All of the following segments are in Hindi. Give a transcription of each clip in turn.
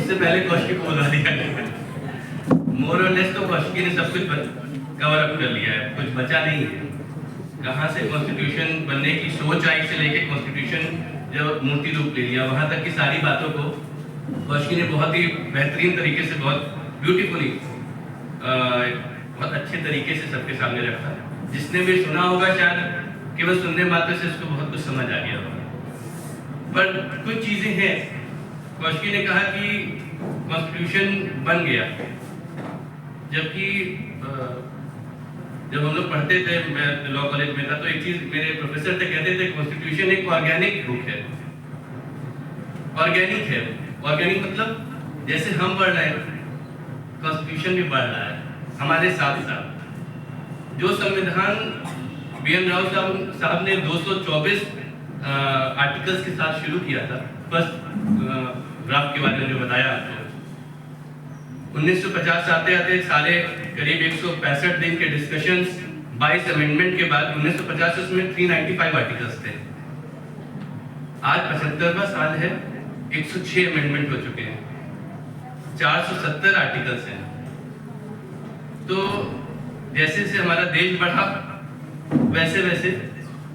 उससे पहले कौशिकी को बुला दिया गया। मोर और लेस तो कौशिकी ने सब कुछ कवर अप कर लिया है, कुछ बचा नहीं है। कहाँ से कॉन्स्टिट्यूशन बनने की सोच आई से लेके कॉन्स्टिट्यूशन जब मूर्ति रूप ले लिया, वहाँ तक की सारी बातों को कौशिकी ने बहुत ही बेहतरीन तरीके से, बहुत ब्यूटीफुली, बहुत अच्छे तरीके से सबके सामने रखा। जिसने भी सुना होगा शायद केवल सुनने मात्र से उसको बहुत कुछ समझ आ गया होगा। पर कुछ चीज़ें हैं, कौशिकी ने कहा कि कॉन्स्टिट्यूशन बन गया, जबकि जब हम लोग पढ़ते थे, मैं लॉ कॉलेज में था, तो एक चीज़ मेरे प्रोफेसर थे, कहते थे कॉन्स्टिट्यूशन एक ऑर्गेनिक बुक है। ऑर्गेनिक है, ऑर्गेनिक मतलब जैसे हम बढ़ रहे हैं कॉन्स्टिट्यूशन भी बढ़ रहा है हमारे साथ साथ। जो संविधान BN राव साहब ने 224 आर्टिकल्स के साथ शुरू किया था, फर्स्ट ड्राफ्ट के बारे में जो बताया आपको, 1950 आते आते सारे करीब 165 दिन के डिस्कशंस, 22 अमेंडमेंट के बाद 1950 में 395 आर्टिकल्स थे। आज 75वां साल है, 106 अमेंडमेंट हो चुके हैं, 470 आर्टिकल्स हैं। तो जैसे जैसे हमारा देश बढ़ा, वैसे वैसे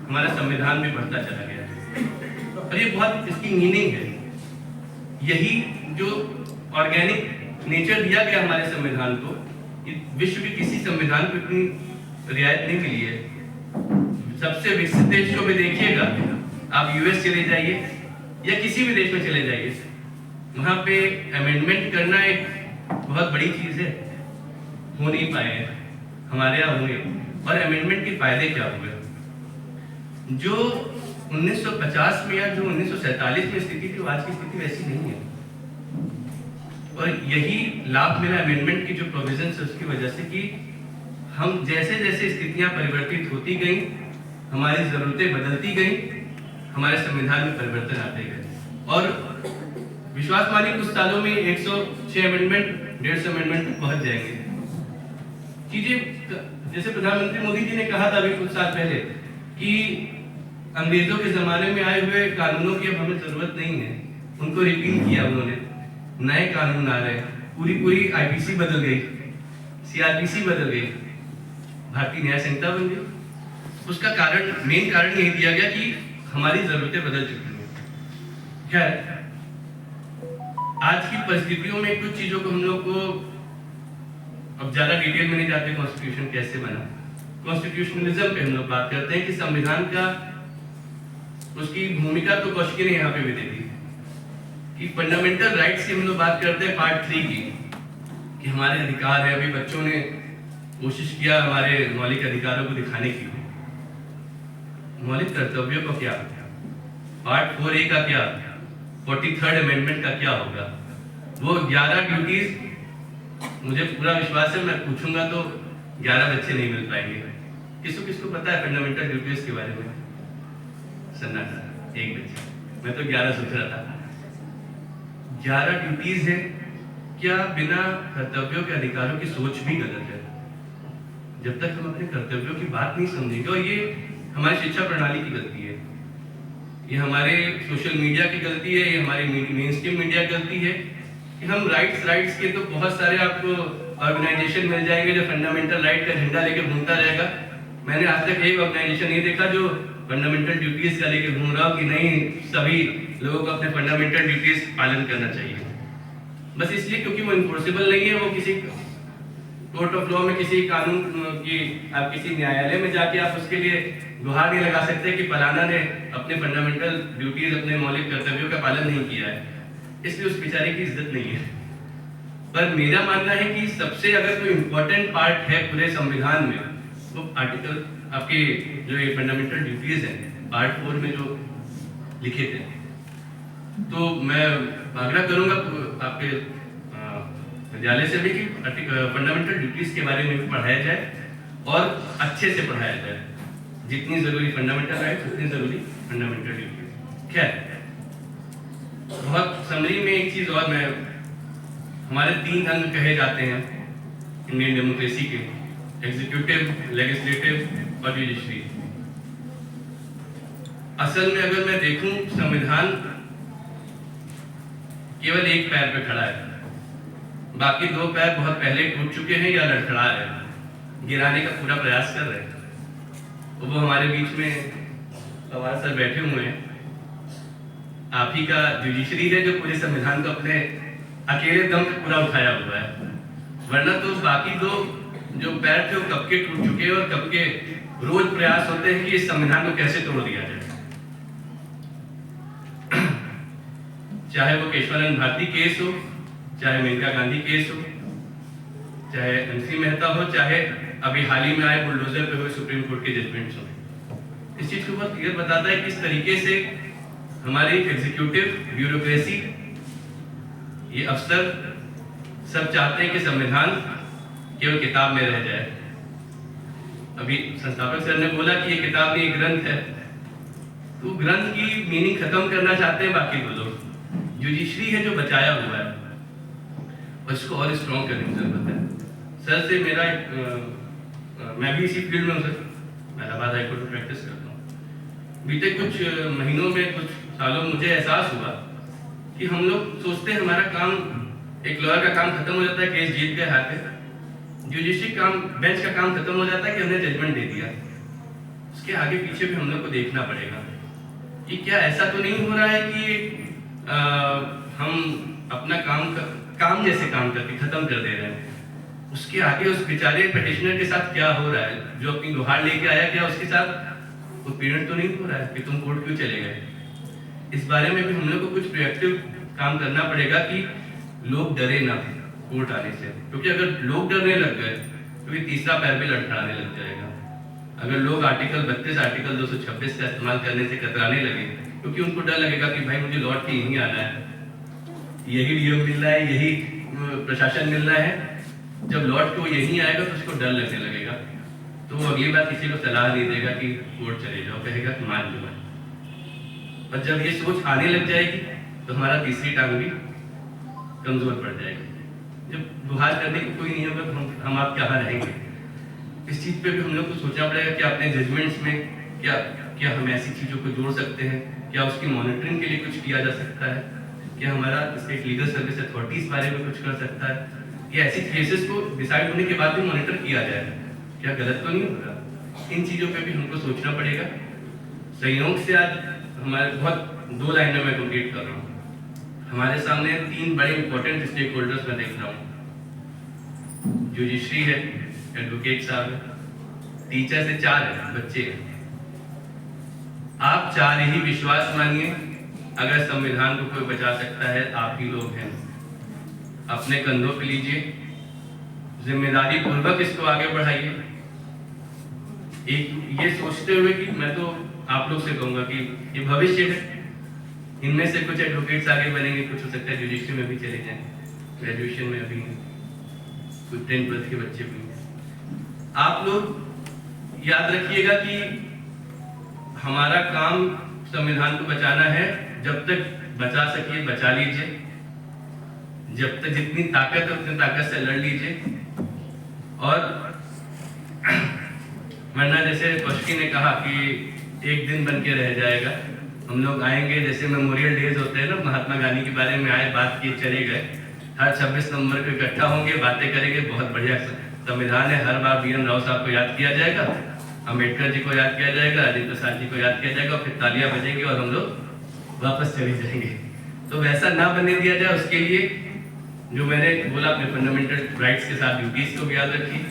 हमारा संविधान भी बढ़ता चला गया। और ये बहुत इसकी मीनिंग है, यही जो ऑर्गेनिक नेचर दिया गया हमारे संविधान को, विश्व के किसी संविधान को इतनी रियायत नहीं मिली है। सबसे विकसित देश को भी देखिएगा, आप US चले जाइए या किसी भी देश में चले जाइए, वहाँ पे अमेंडमेंट करना एक बहुत बड़ी चीज़ है। हो नहीं पाए, हमारे यहाँ हुए। और अमेंडमेंट के फायदे क्या हुए? जो 1950 में या जो 1947 में स्थिति थी, आज की स्थिति वैसी नहीं है। और यही लाभ मिला अमेंडमेंट की जो प्रोविजंस है उसकी वजह से, कि हम जैसे जैसे स्थितियां परिवर्तित होती गई, हमारी जरूरतें बदलती गई, हमारे संविधान में परिवर्तन आते गए। और विश्वास मानिए कुछ सालों में 106 अमेंडमेंट, 150 अमेंडमेंट तक पहुंच जाएंगे। चीजें जैसे प्रधानमंत्री मोदी जी ने कहा था अभी कुछ साल पहले कि अंग्रेजों के जमाने में आए हुए कानूनों की अब हमें जरूरत नहीं है, उनको रिपील किया उन्होंने, नए कानून आ रहे, पूरी IPC बदल गई, CRPC बदल गई, भारतीय न्याय संहिता बन गई। उसका कारण, मेन कारण यही दिया गया कि हमारी जरूरतें बदल चुकी हैं। खैर, आज की परिस्थितियों में कुछ चीजों को हम लोग को, अब ज्यादा डिटेल में नहीं जाते कॉन्स्टिट्यूशन कैसे बना, कॉन्स्टिट्यूशनलिज्म पे हम लोग बात करते हैं कि संविधान का, उसकी भूमिका तो कौशिकी ने यहाँ पे भी दे दी कि फंडामेंटल राइट्स की हम लोग बात करते हैं पार्ट 3 की, कि हमारे अधिकार है। अभी बच्चों ने कोशिश किया हमारे मौलिक अधिकारों को दिखाने की, मौलिक कर्तव्यों का क्या, पार्ट 4A का क्या, 43rd अमेंडमेंट का क्या होगा, वो 11 ड्यूटीज, मुझे पूरा विश्वास है मैं पूछूंगा तो 11 बच्चे नहीं मिल पाएंगे। किसको पता है फंडामेंटल ड्यूटीज के बारे में? सन्नाटा, एक बच्चे, मैं तो 11 सोच रहा था। 11 ड्यूटीज है क्या? बिना कर्तव्यों के अधिकारों की सोच भी गलत है। जब तक हम अपने कर्तव्यों की बात नहीं समझेंगे, और ये हमारी शिक्षा प्रणाली की गलती है, ये हमारे सोशल मीडिया की गलती है, ये हमारी मेन स्ट्रीम मीडिया की गलती है कि हम राइट्स के तो बहुत सारे आपको ऑर्गेनाइजेशन मिल जाएंगे जो फंडामेंटल राइट का झंडा लेके घूमता रहेगा। मैंने आज तक एक ऑर्गेनाइजेशन नहीं देखा जो फंडामेंटल ड्यूटीज का लेके घूम रहा हो कि नहीं सभी लोगों को अपने फंडामेंटल ड्यूटीज पालन करना चाहिए, बस इसलिए क्योंकि वो इन्फोर्सेबल नहीं है। वो किसी कोर्ट ऑफ लॉ में, किसी कानून की, आप किसी न्यायालय में जाके आप उसके लिए गुहार नहीं लगा सकते कि फलाना ने अपने फंडामेंटल ड्यूटीज, अपने मौलिक कर्तव्यों का पालन नहीं किया है, इसलिए उस बेचारे की इज्जत नहीं है। पर मेरा मानना है कि सबसे अगर कोई इम्पोर्टेंट पार्ट है पूरे संविधान में, वो आर्टिकल आपके जो ये फंडामेंटल ड्यूटीज हैं पार्ट 4 में जो लिखे थे। तो मैं आग्रह करूंगा आपके विद्यालय से भी कि फंडामेंटल ड्यूटीज के बारे में भी पढ़ाया जाए और अच्छे से पढ़ाया जाए। जितनी जरूरी फंडामेंटल राइट्स, उतनी जरूरी फंडामेंटल ड्यूटीज। खैर, बहुत समरी में एक चीज और, मैं हमारे 3 अंग कहे जाते हैं इंडियन डेमोक्रेसी के, एग्जीक्यूटिव, लेजिस्लेटिव और जुडिशरी। असल में अगर मैं देखूं संविधान केवल एक पैर पे खड़ा है, बाकी दो पैर बहुत पहले टूट चुके हैं या लड़खड़ा रहे हैं, गिराने का पूरा प्रयास कर रहे हैं। वो हमारे बीच में पवार सर बैठे हुए हैं। आप ही का जुडिशरी है जो पूरे संविधान को अपने अकेले दम पे पूरा उठाया हुआ है, वरना तो बाकी दो जो पैर थे वो कब के टूट चुके हैं और कब के रोज प्रयास होते हैं कि इस संविधान को कैसे तोड़ दिया जाए। चाहे वो केशवानंद भारती केस हो, चाहे मेनका गांधी केस हो, चाहे एमसी मेहता हो, चाहे अभी हाल ही में आए बुलडोजर पे हुए सुप्रीम कोर्ट के जजमेंट्स हो, इस चीज को बहुत क्लियर बताता है किस तरीके से हमारी एग्जीक्यूटिव ब्यूरोक्रेसी, ये अफसर सब चाहते हैं कि संविधान केवल किताब में रह जाए। अभी संस्थापक सर ने बोला कि ये किताब नहीं, ग्रंथ है, तो ग्रंथ की मीनिंग खत्म करना चाहते हैं बाकी दो लोग। जुडिशरी है जो बचाया हुआ है और इसको और स्ट्रॉन्ग करने की जरूरत है। सर से मेरा मैं भी इसी फील्ड में हूँ सर, मैं इलाहाबाद हाई कोर्ट में प्रैक्टिस करता हूँ। बीते कुछ महीनों में, कुछ सालों में मुझे एहसास हुआ कि हम लोग सोचते हैं हमारा काम, एक लॉयर का काम खत्म हो जाता है, केस जीत गए हार गए। जुडिशरी काम, बेंच का काम खत्म हो जाता है कि हमने जजमेंट दे दिया। उसके आगे पीछे भी हम लोग को देखना पड़ेगा कि क्या ऐसा तो नहीं हो रहा है कि हम अपना काम जैसे काम करके खत्म कर दे रहे हैं। उसके आगे उस बेचारे पिटिशनर के साथ क्या हो रहा है, जो अपनी गुहार लेके आया, क्या उसके साथ उत्पीड़न तो नहीं हो रहा है कि तुम कोर्ट क्यों चले गए। इस बारे में भी हम लोग को कुछ प्रोएक्टिव काम करना पड़ेगा कि लोग डरे ना कोर्ट आने से, क्योंकि अगर लोग डरने लग गए तो ये तीसरा पैर भी लड़खड़ाने लग जाएगा। अगर लोग आर्टिकल 32, आर्टिकल 226 का इस्तेमाल करने से कतराने लगे, क्योंकि उनको डर लगेगा कि भाई मुझे लौट के यहीं आना है, यही डीएम मिल रहा है, यही प्रशासन मिल रहा है। जब लौट के वो यहीं आएगा तो उसको डर लगने लगेगा, तो वो अगली बार किसी को सलाह नहीं देगा कि कोर्ट चले जाओ, कहेगा कि मान लो। और जब ये सोच आने लग जाएगी तो हमारा तीसरी टांग भी कमजोर पड़ जाएगी। जब गुहार करने को कोई नहीं होगा तो हम आप कहाँ रहेंगे। इस चीज पे भी हम लोग को सोचना पड़ेगा कि अपने जजमेंट्स में क्या हम ऐसी चीजों को जोड़ सकते हैं, क्या उसकी मॉनिटरिंग के लिए कुछ किया जा सकता है, क्या हमारा स्टेट लीगल सर्विस अथॉरिटी इस बारे में कुछ कर सकता है, या ऐसी केसेस को डिसाइड होने के बाद भी मॉनिटर किया जाए, क्या गलत तो नहीं हो रहा। इन चीजों पे भी हमको सोचना पड़ेगा। संयोग से आज हमारे बहुत 2 लाइन में मैं कंप्लीट कर रहा हूँ। हमारे सामने 3 बड़े इंपॉर्टेंट स्टेक होल्डर्स मैं देख रहा हूँ। जुडिशरी है, एडवोकेट साहब है, टीचर से 4 है, बच्चे हैं। आप 4 ही विश्वास मानिए, अगर संविधान को कोई बचा सकता है आप ही लोग हैं। अपने कंधों पे लीजिए, जिम्मेदारी पूर्वक इसको आगे बढ़ाइए। एक ये सोचते हुए कि मैं तो आप लोग से कहूंगा कि ये भविष्य है, इनमें से कुछ एडवोकेट्स आगे बनेंगे, कुछ हो सकता है जुडिशरी में भी चले जाएं, ग्रेजुएशन में अभी कुछ 10th के बच्चे भी। आप लोग याद रखिएगा कि हमारा काम संविधान को बचाना है। जब तक बचा सकिए बचा लीजिए, जब तक जितनी ताकत है उतनी ताकत से लड़ लीजिए। और वरना जैसे कौशिकी ने कहा कि एक दिन बन के रह जाएगा, हम लोग आएंगे जैसे मेमोरियल डेज होते हैं ना, महात्मा गांधी के बारे में आए, बात किए चले गए, हर 26 नवंबर को इकट्ठा होंगे, बातें करेंगे, बहुत बढ़िया संविधान है, हर बार BN राव साहब को याद किया जाएगा, अम्बेडकर जी को याद किया जाएगा, राजेंद्र प्रसाद जी को याद किया जाएगा, फिर तालियां बजेंगी और हम लोग वापस चले जाएंगे। तो वैसा ना बनने दिया जाए, उसके लिए जो मैंने बोला अपने फंडामेंटल राइट्स के साथ ड्यूटीज को भी याद रखिए,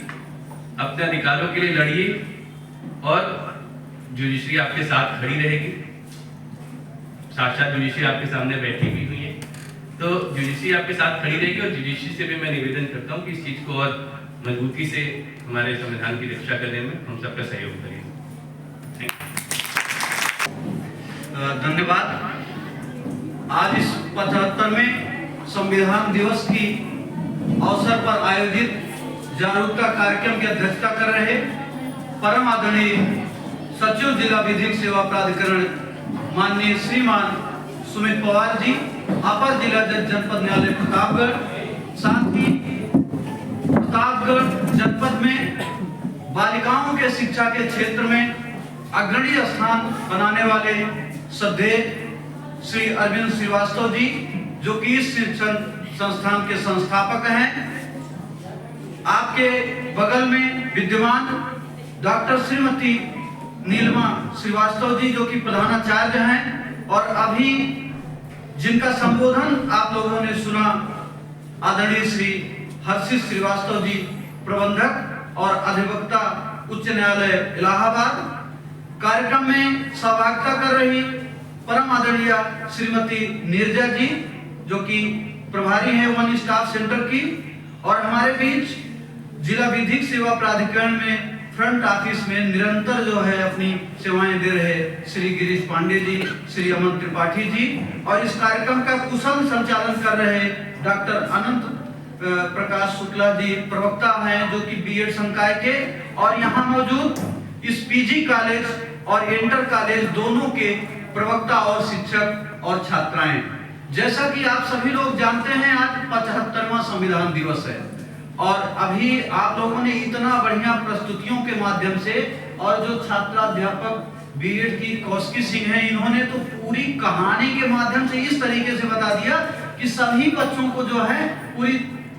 अपने अधिकारों के लिए लड़िए और जुडिशरी आपके साथ खड़ी रहेगी। साक्षात जुडिशरी आपके सामने बैठी भी हुई है, तो जुडिशरी आपके साथ खड़ी रहेगी। और जुडिशरी से भी मैं निवेदन करता हूँ कि इस चीज को और मजबूती से हमारे संविधान की रक्षा करने में हम सबका सहयोग करें। धन्यवाद। आज इस 75वें संविधान दिवस की अवसर पर आयोजित जागरूकता कार्यक्रम की अध्यक्षता कर रहे परम आदरणीय सचिव जिला विधिक सेवा प्राधिकरण माननीय श्रीमान सुमित पवार जी, अपर जिला जज जनपद न्यायालय प्रतापगढ़, साथ ही प्रतापगढ़ जनपद में बालिकाओं के शिक्षा के क्षेत्र में अग्रणी स्थान बनाने वाले श्रद्धेय श्री अरविंद श्रीवास्तव जी, जो कि इस शिक्षण संस्थान के संस्थापक हैं। आपके बगल में विद्यमान डॉक्टर श्रीमती नीलिमा श्रीवास्तव जी, जो कि प्रधानाचार्य हैं, और अभी जिनका संबोधन आप लोगों ने सुना, आदरणीय श्री हर्षित श्रीवास्तव जी, प्रबंधक और अधिवक्ता उच्च न्यायालय इलाहाबाद। कार्यक्रम में सहभागिता कर रही परम आदरणीय श्रीमती नीरजा जी, जो कि प्रभारी है वन स्टाफ सेंटर की, और हमारे बीच जिला विधिक सेवा प्राधिकरण में फ्रंट ऑफिस में निरंतर जो है अपनी सेवाएं दे रहे श्री गिरीश पांडे जी, श्री अमन त्रिपाठी जी, और इस कार्यक्रम का कुशल संचालन कर रहे डॉक्टर अनंत प्रकाश शुक्ला जी, प्रवक्ता हैं, जो कि बीएड संकाय के, और यहाँ मौजूद इस पीजी कॉलेज और इंटर कॉलेज दोनों के प्रवक्ता और शिक्षक और छात्राएं। जैसा कि आप सभी लोग जानते हैं, आज 75वां संविधान दिवस है, और अभी आप लोगों ने इतना बढ़िया प्रस्तुतियों के माध्यम से, और जो छात्राध्यापक बीएड की कौशिकी सिंह हैं, इन्होंने तो पूरी कहानी के माध्यम से इस तरीके से बता दिया कि सभी बच्चों को जो है पूरी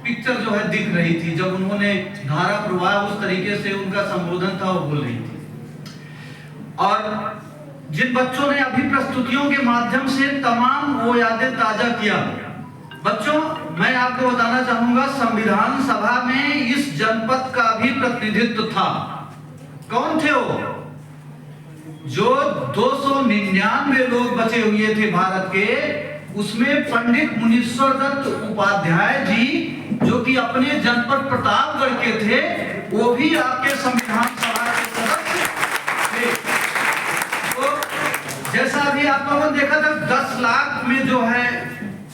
पिक्चर जो है दिख रही थी। जब उन्होंने धारा प्रवाह उस तरीके से उनका संबोधन था, वो बोल रही थी। और जिन बच्चों ने अभी प्रस्तुतियों के माध्यम से तमाम वो यादें ताजा किया, बच्चों मैं आपको बताना चाहूंगा, संविधान सभा में इस जनपद का भी प्रतिनिधित्व था। कौन थे वो? जो 299 लोग बचे हुए थे भारत के, उसमें पंडित मुनीश्वर दत्त उपाध्याय जी, जो कि अपने जनपद प्रतापगढ़ के थे, वो भी आपके संविधान सभा के सदस्य थे। तो जैसा अभी आप लोगों ने देखा था, 10 लाख में जो है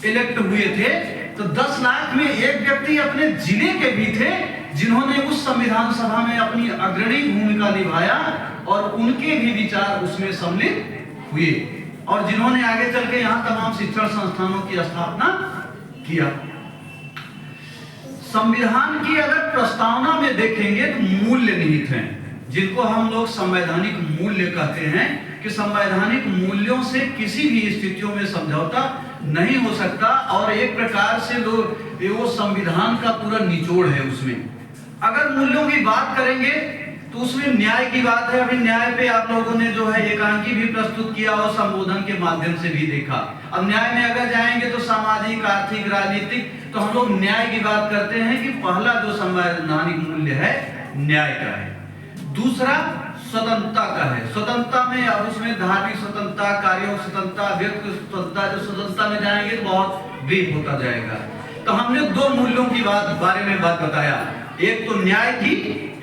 इलेक्ट हुए थे, तो 10 लाख में एक व्यक्ति अपने जिले के भी थे, जिन्होंने उस संविधान सभा में अपनी अग्रणी भूमिका निभाया, और उनके भी विचार उसमें सम्मिलित हुए, और जिन्होंने आगे चल के यहाँ तमाम शिक्षण संस्थानों की स्थापना किया। संविधान की अगर प्रस्तावना में देखेंगे तो मूल्य निहित हैं, जिनको हम लोग संवैधानिक मूल्य कहते हैं, कि संवैधानिक मूल्यों से किसी भी स्थितियों में समझौता नहीं हो सकता, और एक प्रकार से लोग वो संविधान का पूरा निचोड़ है उसमें। अगर मूल्यों की बात करेंगे तो उसमें न्याय की बात है। अभी न्याय पे आप लोगों ने जो है एकांकी भी प्रस्तुत किया और संबोधन के माध्यम से भी देखा। अब न्याय में अगर जाएंगे तो सामाजिक, आर्थिक, राजनीतिक, तो हम लोग न्याय की बात करते हैं कि पहला जो संवैधानिक मूल्य है न्याय का है। दूसरा स्वतंत्रता का है। स्वतंत्रता में अब उसमें धार्मिक स्वतंत्रता, कार्यों स्वतंत्रता, व्यक्ति स्वतंत्रता, जो स्वतंत्रता में जाएंगे तो बहुत ब्रीफ होता जाएगा। तो हमने 2 मूल्यों की बारे में बात बताया, एक तो न्याय की,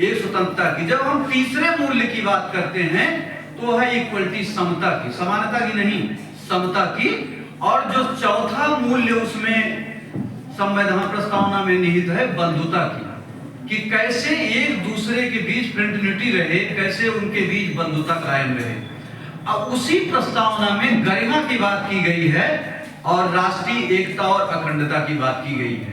एक स्वतंत्रता की। जब हम तीसरे मूल्य की बात करते हैं तो है इक्वलिटी, समता की, समानता की नहीं, समता की। और जो चौथा मूल्य उसमें संविधान प्रस्तावना में निहित है, बंधुता की, कि कैसे एक दूसरे के बीच फ्रेंडलिटी रहे, कैसे उनके बीच बंधुता कायम रहे। अब उसी प्रस्तावना में गरिमा की बात की गई है और राष्ट्रीय एकता और अखंडता की बात की गई है।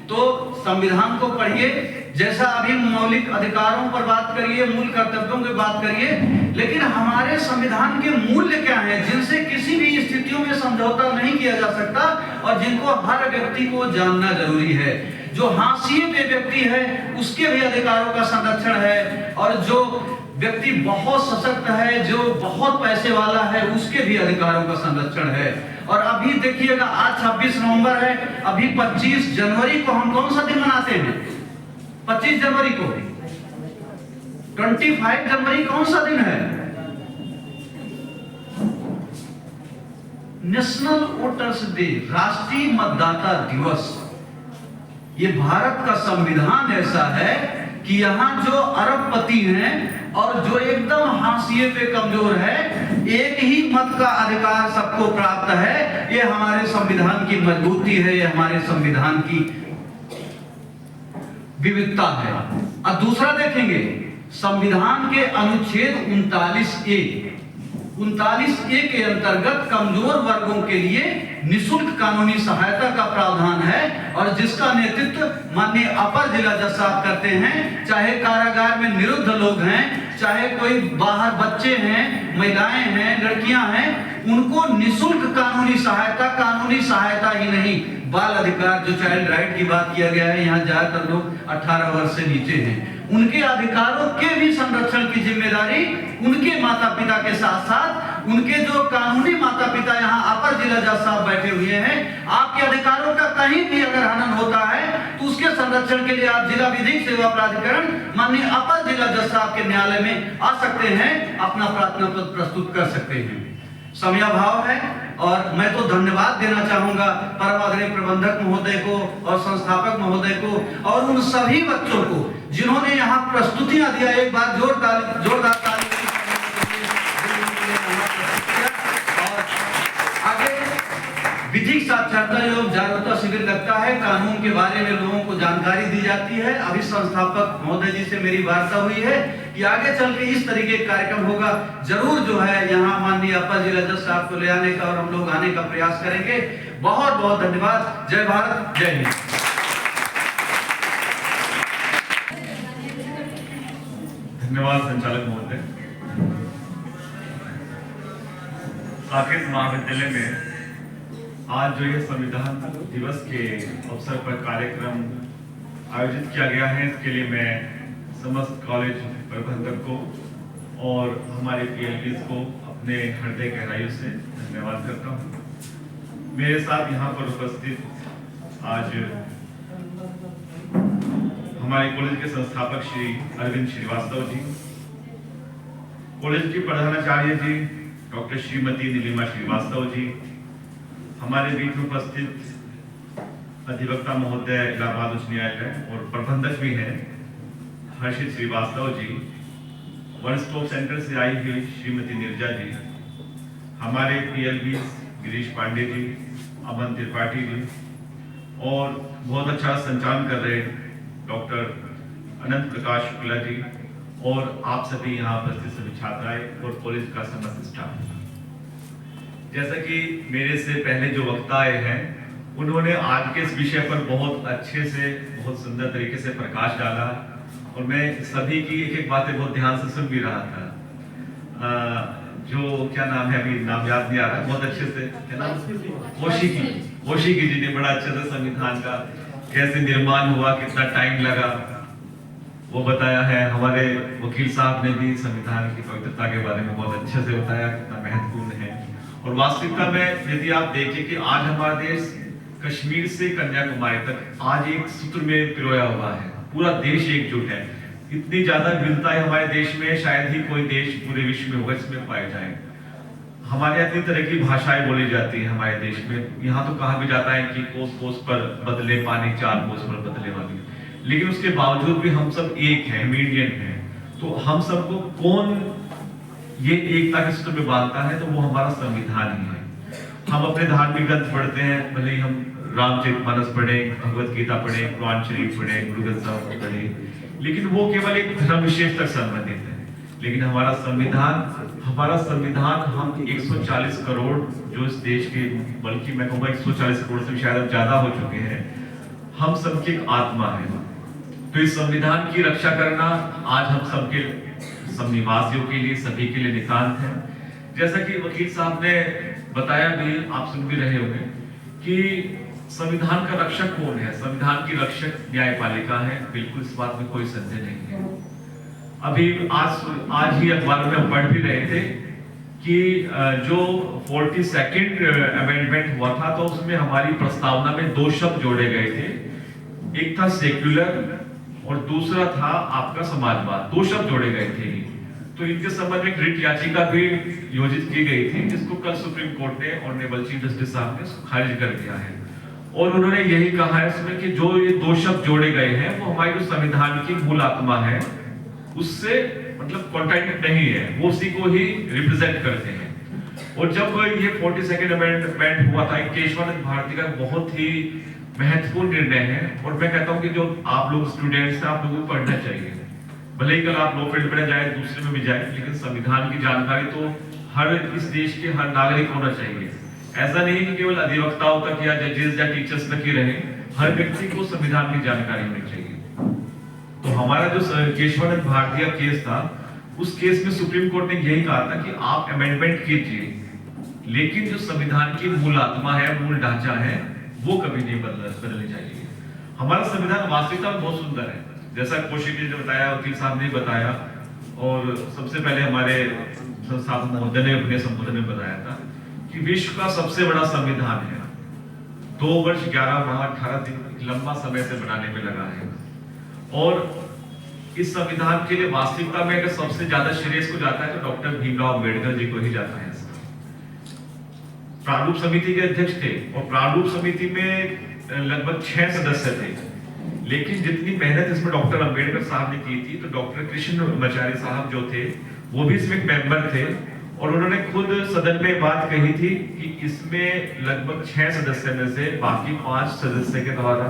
तो संविधान को पढ़िए, जैसा अभी मौलिक अधिकारों पर बात करिए, मूल कर्तव्यों की बात करिए, लेकिन हमारे संविधान के मूल्य क्या हैं, जिनसे किसी भी स्थितियों में समझौता नहीं किया जा सकता और जिनको हर व्यक्ति को जानना जरूरी है। जो हाशिए पे व्यक्ति है उसके भी अधिकारों का संरक्षण है, और जो व्यक्ति बहुत सशक्त है, जो बहुत पैसे वाला है, उसके भी अधिकारों का संरक्षण है। और अभी देखिएगा, आज 26 नवंबर है, अभी 25 जनवरी को हम कौन सा दिन मनाते हैं? 25 जनवरी को 25 जनवरी कौन सा दिन है? नेशनल वोटर्स डे, राष्ट्रीय मतदाता दिवस। ये भारत का संविधान ऐसा है कि यहाँ जो अरबपति हैं और जो एकदम हाशिए पे कमजोर है, एक ही मत का अधिकार सबको प्राप्त है। ये हमारे संविधान की मजबूती है, ये हमारे संविधान की विविधता है। और दूसरा देखेंगे, संविधान के अनुच्छेद 39A के अंतर्गत कमजोर वर्गों के लिए निःशुल्क कानूनी सहायता का प्रावधान है, और जिसका नेतृत्व माननीय अपर जिला जज साहब करते हैं। चाहे कारागार में निरुद्ध लोग हैं, चाहे कोई बाहर बच्चे हैं, महिलाएं हैं, लड़कियां हैं, उनको निःशुल्क कानूनी सहायता ही नहीं, बाल अधिकार, जो चाइल्ड राइट की बात किया गया है, यहाँ ज्यादातर लोग 18 वर्ष से नीचे हैं, उनके अधिकारों के भी संरक्षण की जिम्मेदारी उनके माता पिता के साथ साथ उनके जो कानूनी माता पिता यहाँ अपर जिला जज साहब बैठे हुए हैं, आपके अधिकारों का कहीं भी अगर हनन होता है तो उसके संरक्षण के लिए आप जिला विधिक सेवा प्राधिकरण माननीय अपर जिला जज साहब के न्यायालय में आ सकते हैं, अपना प्रार्थना पत्र प्रस्तुत कर सकते हैं। समयाभाव है और मैं तो धन्यवाद देना चाहूंगा परम आदरणीय प्रबंधक महोदय को और संस्थापक महोदय को और उन सभी बच्चों को जिन्होंने यहाँ प्रस्तुतियां दिया। एक बार जोरदार ताली। और आगे विधिक साक्षरता एवं जागरूकता शिविर लगता है, कानून के बारे में लोगों को जानकारी दी जाती है। अभी संस्थापक महोदय जी से मेरी वार्ता हुई है कि आगे चल के इस तरीके का कार्यक्रम होगा, जरूर जो है यहाँ माननीय अपर जिला जज साहब को ले आने का और हम लोग आने का प्रयास करेंगे। बहुत बहुत धन्यवाद। जय भारत, जय हिंद। धन्यवाद संचालक महोदय। साकेत महाविद्यालय में आज जो ये संविधान दिवस के अवसर पर कार्यक्रम आयोजित किया गया है, इसके लिए मैं समस्त कॉलेज प्रबंधक को और हमारे पीएलपीज को अपने हृदय गहराइयों से धन्यवाद करता हूँ। मेरे साथ यहाँ पर उपस्थित आज हमारे कॉलेज के संस्थापक श्री अरविंद श्रीवास्तव जी, कॉलेज की प्रधानाचार्य जी डॉक्टर श्रीमती नीलिमा श्रीवास्तव जी, हमारे बीच में उपस्थित अधिवक्ता महोदय इलाहाबाद उच्च न्यायालय और प्रबंधक भी हैं हर्षित Srivastava ji, one stop centre से आई हुई श्रीमती निर्जा जी, हमारे पीएलबी गिरीश पांडे जी, अमन त्रिपाठी जी और बहुत अच्छा संचालन कर रहे डॉक्टर अनंत प्रकाश शुक्ला जी और आप सभी यहाँ उपस्थित सभी छात्राएं और कॉलेज का समस्त स्टाफ। जैसा कि मेरे से पहले जो वक्ता आए हैं उन्होंने आज के इस विषय पर बहुत अच्छे से, बहुत सुंदर तरीके से प्रकाश डाला और मैं सभी की एक एक बातें बहुत ध्यान से सुन भी रहा था। जो क्या नाम है, अभी नाम याद नहीं आ रहा, बहुत अच्छे से क्या नाम, कौशिकी जी ने बड़ा अच्छे से संविधान का कैसे निर्माण हुआ, कितना टाइम लगा, वो बताया है। हमारे वकील साहब ने भी संविधान की पवित्रता के बारे में बहुत अच्छे से बताया, कितना महत्वपूर्ण है। और वास्तविकता में यदि आप देखें कि आज हमारा देश कश्मीर से कन्याकुमारी तक आज एक सूत्र में पिरोया हुआ है, पूरा देश एकजुट है। इतनी ज्यादा विविधताएं हमारे देश में शायद ही कोई देश पूरे विश्व में होगा इसमें पाए जाए। हमारे यहाँ इतनी तरह की भाषाएं बोली जाती है हमारे देश में। यहाँ तो कहा भी जाता है कि कोस कोस पर बदले पानी, चार कोस पर बदले वाली, लेकिन उसके बावजूद भी हम सब एक हैं, हम इंडियन हैं। तो हम सबको कौन ये एकता के सूत्र में बांधता है, तो वो हमारा संविधान ही है। हम अपने धार्मिक ग्रंथ पढ़ते हैं, भले ही हम रामचरितमानस पढ़े, भगवत गीता पढ़े, कुरान शरीफ पढ़े, गुरु ग्रंथ साहब पढ़े, लेकिन वो केवल एक धर्म विशेष तक संबंधित है। लेकिन हमारा संविधान हम 140 करोड़ जो इस देश के, बल्कि मैं कहूँगा 140 करोड़ से शायद ज्यादा हो चुके हैं, हम सबकी एक आत्मा है। तो इस संविधान की रक्षा करना आज हम सबके, सब निवासियों के लिए, सभी के लिए नितांत है। जैसा कि वकील साहब ने बताया भी, आप सुन भी रहे होंगे कि संविधान का रक्षक कौन है। संविधान की रक्षक न्यायपालिका है, बिल्कुल इस बात में कोई संदेह नहीं है। अभी आज ही अखबार में हम पढ़ भी रहे थे कि जो 42nd अमेंडमेंट हुआ था, तो उसमें हमारी प्रस्तावना में 2 शब्द जोड़े गए थे। एक था सेक्युलर और दूसरा था आपका समाजवाद, 2 शब्द जोड़े गए थे। तो इनके संबंध में रिट याचिका भी योजित की गई थी, जिसको कल सुप्रीम कोर्ट ने ऑनरेबल चीफ जस्टिस साहब ने खारिज कर दिया है। और उन्होंने यही कहा है इसमें कि जो ये 2 शब्द जोड़े गए हैं वो हमारे जो संविधान की मूल आत्मा है उससे मतलब कॉन्ट्रैक्ट नहीं है, वो उसी को ही रिप्रेजेंट करते हैं। और जब ये 42nd अमेंडमेंट हुआ था, केशवानंद भारती का बहुत ही महत्वपूर्ण निर्णय है। और मैं कहता हूं कि जो आप लोग स्टूडेंट्स हैं, आप लोगों को पढ़ना चाहिए। भले ही कल आप लॉ फील्ड में जाए, दूसरे में भी जाए, लेकिन संविधान की जानकारी तो हर इस देश के हर नागरिक होना चाहिए। ऐसा नहीं कि केवल अधिवक्ताओं तक या जजेस या टीचर्स तक ही रहे, हर व्यक्ति को संविधान की जानकारी होनी चाहिए। तो हमारा जो केशवानंद भारती का केस था, उस केस में सुप्रीम कोर्ट ने यही कहा था कि आप अमेंडमेंट कीजिए, लेकिन जो संविधान की मूल आत्मा है, मूल ढांचा है, वो कभी नहीं बदलनी चाहिए। हमारा संविधान वास्तविकता में बहुत सुंदर है, जैसा कौशिक जी ने बताया, वकील साहब ने बताया, और सबसे पहले हमारे संस्थापक महोदय ने अपने संबोधन में बताया था कि विश्व का सबसे बड़ा संविधान है। 2 वर्ष 11 माह 18 दिन लंबा समय से बनाने में लगा है, और इस संविधान के लिए वास्तविकता में अगर सबसे ज्यादा श्रेय को जाता है तो डॉक्टर भीमराव अम्बेडकर जी को ही जाता है। प्रारूप समिति के अध्यक्ष थे, और प्रारूप समिति में लगभग 6 सदस्य थे, लेकिन जितनी मेहनत इसमें डॉक्टर अम्बेडकर साहब ने की थी, तो डॉक्टर कृष्णमाचार्य साहब जो थे वो भी इसमें एक मेंबर थे, और उन्होंने खुद सदन में बात कही थी कि इसमें लगभग 6 सदस्य में से बाकी 5 सदस्य के द्वारा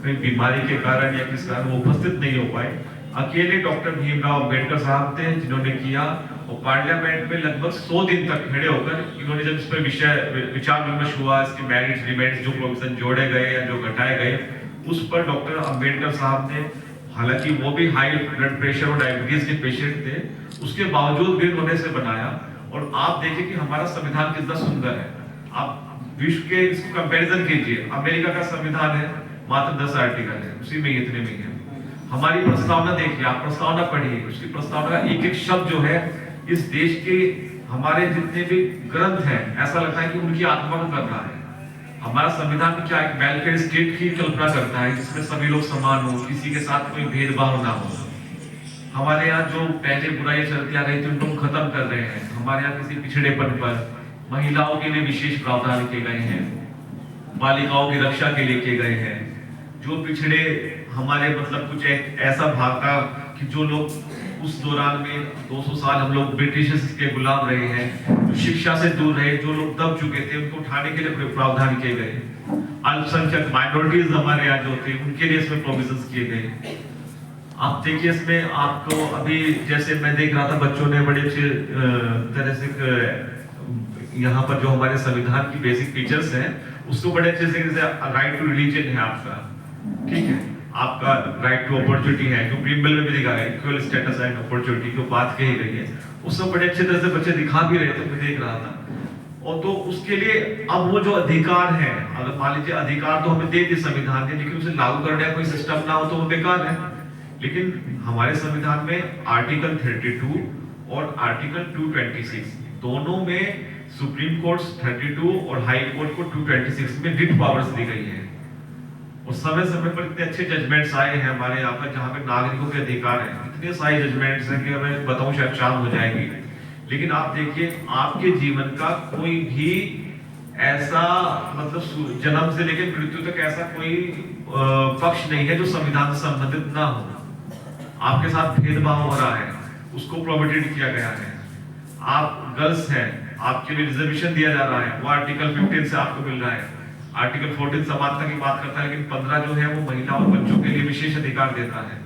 कहीं बीमारी के कारण या किस कारण वो उपस्थित नहीं हो पाए, अकेले डॉक्टर भीमराव अम्बेडकर साहब थे जिन्होंने किया। और पार्लियामेंट में लगभग 100 दिन तक खड़े होकर इन्होंने जब इस पर विचार विमर्श हुआ, इसके मेरिट्स डिमेरिट्स, जो प्रोविजन जोड़े गए या जो घटाए गए, उस पर डॉक्टर अम्बेडकर साहब ने, हालांकि वो भी हाई ब्लड प्रेशर और डायबिटीज के पेशेंट थे, उसके बावजूद भी उन्होंने इसे बनाया। और आप देखिए कि हमारा संविधान कितना सुंदर है। आप विश्व के इसको कंपैरिजन कीजिए, अमेरिका का संविधान है मात्र 10 आर्टिकल है, उसी में इतने में है। हमारी प्रस्तावना देखिए, आप प्रस्तावना पढ़िए, उसकी प्रस्तावना एक एक शब्द जो है इस देश के हमारे जितने भी ग्रंथ हैं, ऐसा लगता है कि उनकी आत्मा को कर रहा है। हमारा संविधान क्या एक वेलफेयर स्टेट की कल्पना करता है, जिसमें सभी लोग समान हो, किसी के साथ कोई भेदभाव ना हो। हमारे यहाँ जो पहले बुराई चलती आ रही थी उनको खत्म कर रहे हैं। हमारे यहाँ किसी पिछड़ेपन पर महिलाओं के लिए विशेष प्रावधान किए गए हैं, बालिकाओं की रक्षा के लिए किए गए हैं। जो पिछड़े हमारे मतलब कुछ एक ऐसा भाग था कि जो लोग उस दौरान में 200 साल हम लोग ब्रिटिशर्स के गुलाम रहे हैं, जो शिक्षा से दूर रहे, जो लोग दब चुके थे, उनको उठाने के लिए प्रावधान किए गए। अल्पसंख्यक माइनॉरिटीज हमारे यहाँ जो थे उनके लिए इसमें प्रोविजंस किए गए। आप देखिए इसमें आपको अभी जैसे मैं देख रहा था, बच्चों ने बड़े अच्छे तरह से यहाँ पर जो हमारे संविधान की बेसिक फीचर्स हैं उसको बड़े अच्छे से, जैसे राइट टू रिलीजन है आपका, ठीक है, आपका राइट टू अपॉर्चुनिटी है, जो प्रीएम्बल में भी दिखा है, इक्वल स्टेटस एंड अपॉर्चुनिटी की बात कही गई है, उसको बड़े अच्छे तरह से बच्चे दिखा भी रहे थे, मैं देख रहा था। और तो उसके लिए अब वो जो अधिकार है, अगर मान लीजिए अधिकार तो हमें दे दिए संविधान ने, लेकिन उसे लागू करने का कोई सिस्टम ना हो तो वो बेकार है। लेकिन हमारे संविधान में आर्टिकल 32 और आर्टिकल 226 दोनों में सुप्रीम कोर्ट 32 और हाई कोर्ट को 226 में रिट पावर्स दी गई है। और समय समय पर इतने अच्छे जजमेंट्स आए हैं हमारे यहाँ पर, जहाँ पे नागरिकों के अधिकार हैं, इतने सारे जजमेंट्स हैं कि हमें बताऊं शायद शाम हो जाएगी। लेकिन आप देखिए, आपके जीवन का कोई भी ऐसा मतलब जन्म से लेकर मृत्यु तक ऐसा कोई पक्ष नहीं है जो संविधान से संबंधित ना हो। आपके साथ भेदभाव हो रहा है, उसको प्रोहिबिटेड किया गया है। आप गर्ल्स हैं, आपके लिए रिजर्वेशन दिया जा रहा है, वो आर्टिकल 15 से आपको मिल रहा है। आर्टिकल 14 समानता की बात करता है, लेकिन 15 जो है वो महिला और बच्चों के लिए विशेष अधिकार देता है।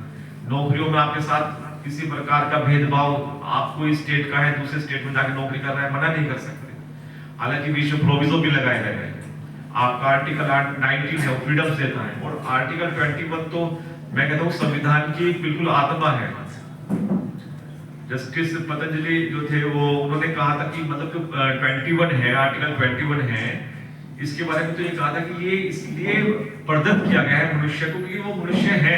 नौकरियों में आपके साथ किसी प्रकार का भेदभाव, आप कोई स्टेट का है दूसरे स्टेट में जाकर नौकरी कर रहा है, मना नहीं कर सकते। हालांकि बीच में प्रोविजो भी लगाए गए हैं। आपका आर्टिकल 19 है, फ्रीडम देता है, और आर्टिकल 21 तो मैं कहता हूँ संविधान की बिल्कुल आत्मा है। जस्टिस पतंजलि जो थे वो उन्होंने कहा था कि मतलब 21 है, आर्टिकल 21 है, इसके बारे में तो ये कहा था कि ये इसलिए प्रदत्त किया गया है मनुष्य को क्योंकि वो मनुष्य है,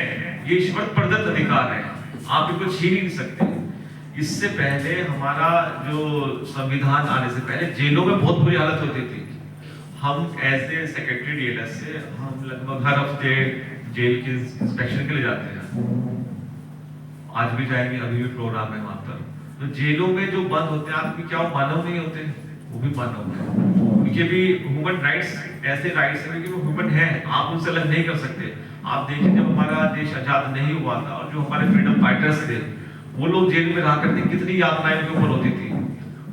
ये ईश्वर प्रदत्त अधिकार है, आप इनको छीन ही नहीं सकते। इससे पहले हमारा जो संविधान आने से पहले जेलों में बहुत बुरी हालत होती थी। हम एज ए सेक्रेटरी डीएलएस से हम लगभग हर हफ्ते जेल के इंस्पेक्शन के लिए जाते हैं, आज भी जाएंगे, अभी भी प्रोग्राम है वहां पर। तो जेलों में जो बंद होते हैं आदमी, क्या वो मानव नहीं होते? वो भी मानव है, उनके भी ह्यूमन राइट्स ऐसे राइट्स हैं कि वो ह्यूमन है, आप उनसे अलग नहीं कर सकते। आप देखिए जब हमारा देश आजाद नहीं हुआ था और जो हमारे फ्रीडम फाइटर्स थे वो लोग जेल में रहा करते, कितनी यातनाएं उनके ऊपर होती थी,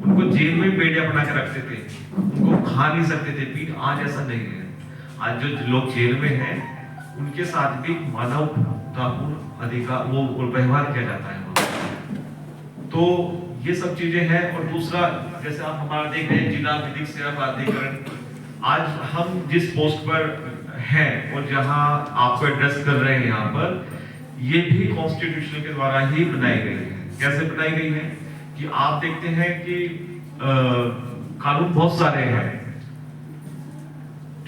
उनको जेल में बेड़िया बना के रखते थे, उनको खा नहीं सकते थे पीठ। आज ऐसा नहीं है, आज जो लोग जेल में हैं उनके साथ भी मानवतापूर्ण अधिकार वो व्यवहार किया जाता है। तो ये सब चीजें हैं। और दूसरा, जैसे आप हमारा देख रहे हैं जिला विधिक सेवा प्राधिकरण, आज हम जिस पोस्ट पर हैं और जहां आपको एड्रेस कर रहे हैं यहाँ पर, ये भी कॉन्स्टिट्यूशन के द्वारा ही बनाई गई है। कैसे बनाई गई है कि आप देखते हैं कि कानून बहुत सारे हैं,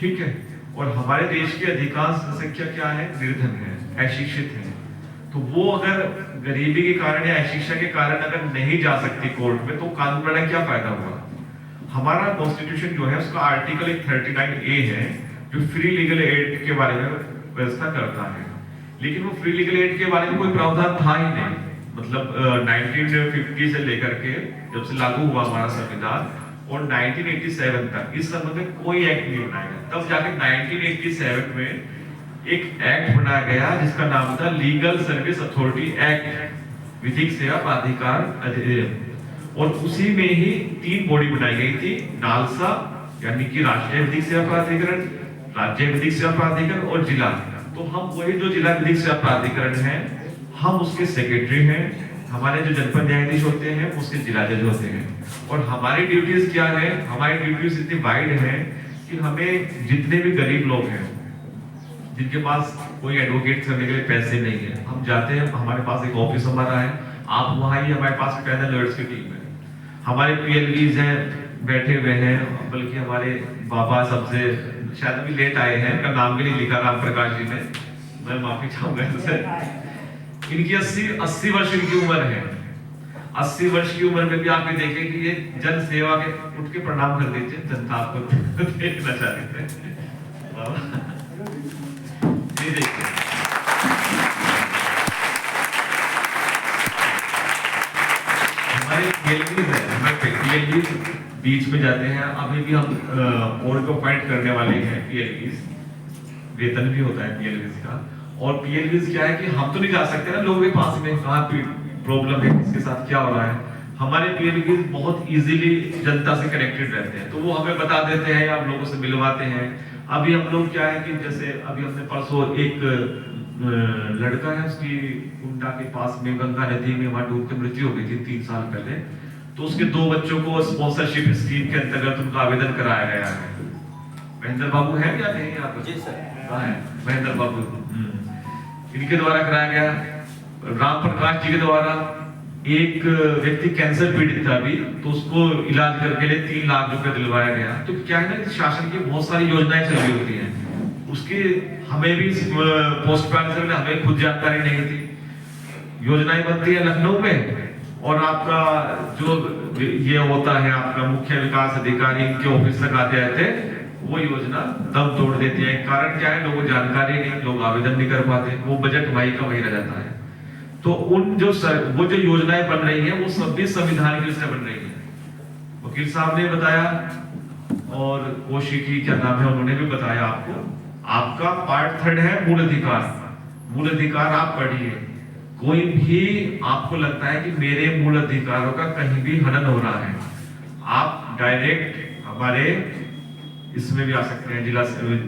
ठीक है, और हमारे देश की अधिकांश जनसंख्या क्या है, निर्धन है, अशिक्षित है। तो वो अगर गरीबी के कारण या अशिक्षा के कारण अगर नहीं जा सकती कोर्ट में, तो कानून बनाने क्या फायदा हुआ। हमारा कॉन्स्टिट्यूशन जो है उसका आर्टिकल 39A है जो फ्री लीगल एड के बारे में व्यवस्था करता है, लेकिन वो फ्री लीगल एड के बारे में कोई प्रावधान था ही नहीं। मतलब 1950 से लेकर के जब से लागू हुआ हमारा संविधान और 1987 तक इस संबंध में कोई एक्ट नहीं बनाया गया। तब जाके 1987 में एक एक्ट बनाया गया जिसका नाम था लीगल सर्विस अथॉरिटी एक्ट, विधिक सेवा प्राधिकार अधिनियम, और उसी में ही 3 बॉडी बनाई गई थी, नालसा यानी कि राष्ट्रीय विधिक सेवा प्राधिकरण, राज्य विधिक सेवा प्राधिकरण और जिला। तो हम वही जो जिला विधिक सेवा प्राधिकरण है, हम उसके सेक्रेटरी हैं, हमारे जो जनपद न्यायाधीश होते हैं उसके जिला जज होते हैं। और हमारी ड्यूटीज क्या है, हमारी ड्यूटीज इतनी वाइड है कि हमें जितने भी गरीब लोग हैं जिनके पास कोई एडवोकेट करने के लिए पैसे नहीं है, हम जाते हैं, हमारे पास एक ऑफिस हमारा है, आप वहां ही, हमारे पास पैनल लॉयर्स की टीम है, हमारे पीएलवीज हैं बैठे हुए हैं, बल्कि हमारे बाबा सबसे शायद अभी लेट आए हैं, उनका नाम भी नहीं लिखा राम प्रकाश जी ने, मैं माफी चाहूंगा इनसे। इनकी 80 वर्ष इनकी उम्र है। 80 वर्ष की उम्र में भी आप ये देखें कि ये जन सेवा के उठ के प्रणाम कर दीजिए, जनता आपको देखना चाहते थे। ये देखिए हमारे पीएलवीज है, हमारे पीएलवीज बीच में जाते हैं। अभी भी हम और को फाइट करने वाले हैं पीएलवीज, वेतन भी होता है पीएलवीज का। और पीएलवीज क्या है कि हम तो नहीं जा सकते ना लोगों के पास में, कहाँ प्रॉब्लम है, किसके साथ क्या हो रहा है। हमारे पीएलवीज बहुत इजीली जनता से कनेक्टेड रहते हैं, तो वो हमें बता देते हैं, आप लोगों से मिलवाते हैं। अभी हम लोग क्या है कि जैसे अभी हमने परसों एक लड़का है, उसकी कुंडा के पास में गंगा नदी में वहां डूब के मृत्यु हो गई थी 3 साल पहले, तो उसके 2 बच्चों को स्पॉन्सरशिप स्कीम के अंतर्गत उनका आवेदन कराया गया है। महेंद्र बाबू है या नहीं यहाँ पर? जी सर, कहाँ है महेंद्र बाबू? इनके द्वारा कराया गया। राम प्रकाश जी के द्वारा एक व्यक्ति कैंसर पीड़ित था अभी, तो उसको इलाज करके लिए 3 लाख रुपए दिलवाया गया। तो क्या है ना कि शासन की बहुत सारी योजनाएं चल रही होती हैं, उसकी हमें भी पोस्ट ट्रांसफर में हमें खुद जानकारी नहीं थी। योजनाएं बनती है लखनऊ में, और आपका जो ये होता है आपका मुख्य विकास अधिकारी इनके ऑफिस तक आते आते वो योजना दम तोड़ देती है। कारण क्या है, लोगों को जानकारी नहीं, लोग आवेदन नहीं कर पाते, वो बजट वही का वही रह जाता है। तो वो जो योजनाएं बन रही हैं वो सभी संविधान की से बन रही है। वकील साहब ने बताया और कोशिकी क्या नाम है उन्होंने भी बताया आपको। आपका पार्ट 3 है मूल अधिकार। मूल अधिकार आप पढ़िए, कोई भी आपको लगता है कि मेरे मूल अधिकारों का कहीं भी हनन हो रहा है, आप डायरेक्ट हमारे इसमें भी आ सकते हैं, जिला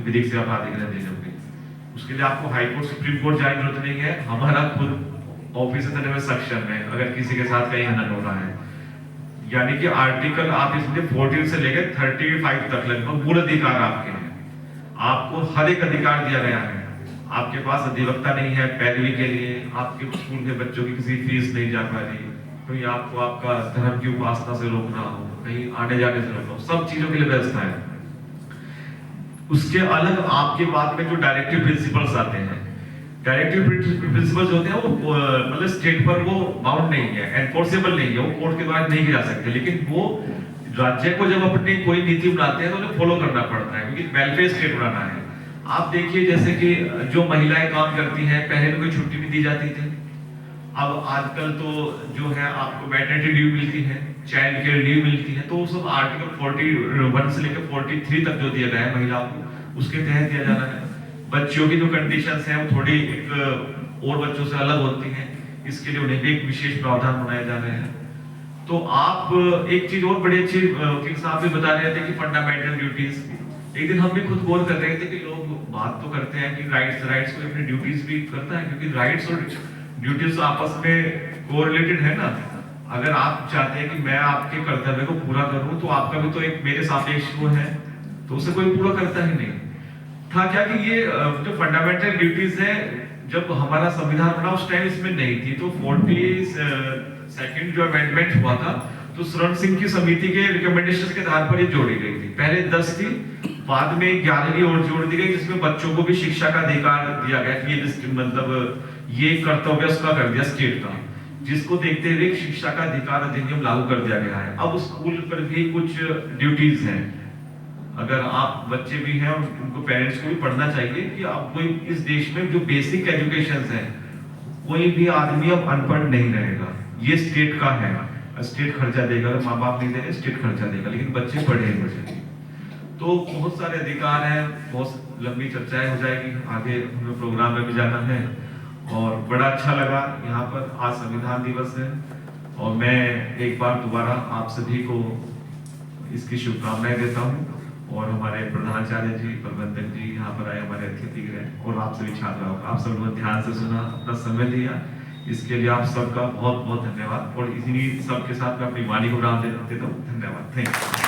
विधिक सेवा प्राधिकरण में। उसके लिए आपको हाई कोर्ट सुप्रीम कोर्ट जाने की जरूरत नहीं है, हमारा खुद ऑफिस में सक्षम है अगर किसी के साथ कहीं हनन हो रहा है। यानी कि आर्टिकल आप इसमें 14 से लेकर 35 तक लगभग मूल अधिकार आपके हैं। आपको हर एक अधिकार दिया गया है। आपके पास अधिवक्ता नहीं है पैरवी के लिए, आपके स्कूल के बच्चों की किसी फीस नहीं जा पा रही, कोई आपको आपका धर्म की उपासना से रोकना हो, कहीं आने जाने से रोकना हो, सब चीजों के लिए व्यवस्था है। उसके अलग आपके बाद में जो डायरेक्टिव प्रिंसिपल्स आते हैं, डायरेक्टिव प्रिंसिपल्स होते हैं वो मतलब स्टेट पर वो बाउंड नहीं है, एनफोर्सेबल नहीं है, वो कोर्ट के द्वारा नहीं किया जा सकते, लेकिन वो राज्य को जब अपनी कोई नीति बनाते हैं तो उन्हें फॉलो करना पड़ता है, क्योंकि वेलफेयर स्टेट बनाना है। आप देखिए जैसे कि जो महिलाएं काम करती हैं, पहले कोई छुट्टी भी दी जाती थी, अब आजकल तो जो है आपको मैटरनिटी लीव मिलती है, चाइल्ड केयर लीव मिलती है, तो सब आर्टिकल 41 से लेकर 43 तक जो दिया गया है महिलाओं को, उसके तहत दिया जाना है। बच्चों की जो कंडीशंस हैं वो थोड़ी एक और बच्चों से अलग होती हैं, इसके लिए उन्हें भी एक विशेष प्रावधान बनाए जा रहे हैं। तो आप एक चीज और बड़ी अच्छी वकील साहब भी बता रहे थे कि फंडामेंटल ड्यूटीज, एक दिन हम भी खुद गौर कर रहे थे कि लोग बात तो करते हैं कि राइट्स को अपनी ड्यूटीज भी करता है, क्योंकि राइट्स और ड्यूटीज आपस में कोरिलेटेड है ना। अगर आप चाहते हैं कि मैं आपके कर्तव्य को पूरा करूं, तो आपका भी तो एक मेरे सापेक्ष वो है, तो उसे कोई पूरा करता ही नहीं था। क्या कि ये जो फंडामेंटल ड्यूटीज है, जब हमारा संविधान बना उस टाइम इसमें नहीं थी, तो सेकंड जो अमेंडमेंट हुआ था तो स्वर्ण सिंह की समिति के रिकमेंडेशन के आधार पर ये जोड़ी गई थी। पहले 10 थी, बाद में 11वीं और जोड़ दी गई, जिसमें बच्चों को भी शिक्षा का अधिकार दिया गया कि ये मतलब ये कर्तव्य उसका कर दिया स्टेट का, जिसको देखते हुए शिक्षा का अधिकार अधिनियम लागू कर दिया गया है। अब स्कूल पर भी कुछ ड्यूटीज हैं, अगर आप बच्चे भी हैं और उनको पेरेंट्स को भी पढ़ना चाहिए कि आप कोई इस देश में जो बेसिक एजुकेशन है, कोई भी आदमी अब अनपढ़ नहीं रहेगा, ये स्टेट का है, स्टेट खर्चा देगा, अगर माँ बाप नहीं दे रहे स्टेट खर्चा देगा, लेकिन बच्चे पढ़ेंगे। तो बहुत सारे अधिकार हैं, बहुत लंबी चर्चाएं हो जाएगी, आगे हमें प्रोग्राम में भी जाना है। और बड़ा अच्छा लगा यहाँ पर, आज संविधान दिवस है और मैं एक बार दोबारा आप सभी को इसकी शुभकामनाएं देता हूँ। और हमारे प्रधानाचार्य जी, प्रबंधक जी यहाँ पर आए, हमारे अतिथि गृह, और आप सभी छात्राओं का, आप सब ध्यान से सुना, अपना समय दिया, इसके लिए आप सबका बहुत बहुत धन्यवाद। और इसी सब के साथ मैं अपनी वाणी को विराम देता हूँ। धन्यवाद। Thank you.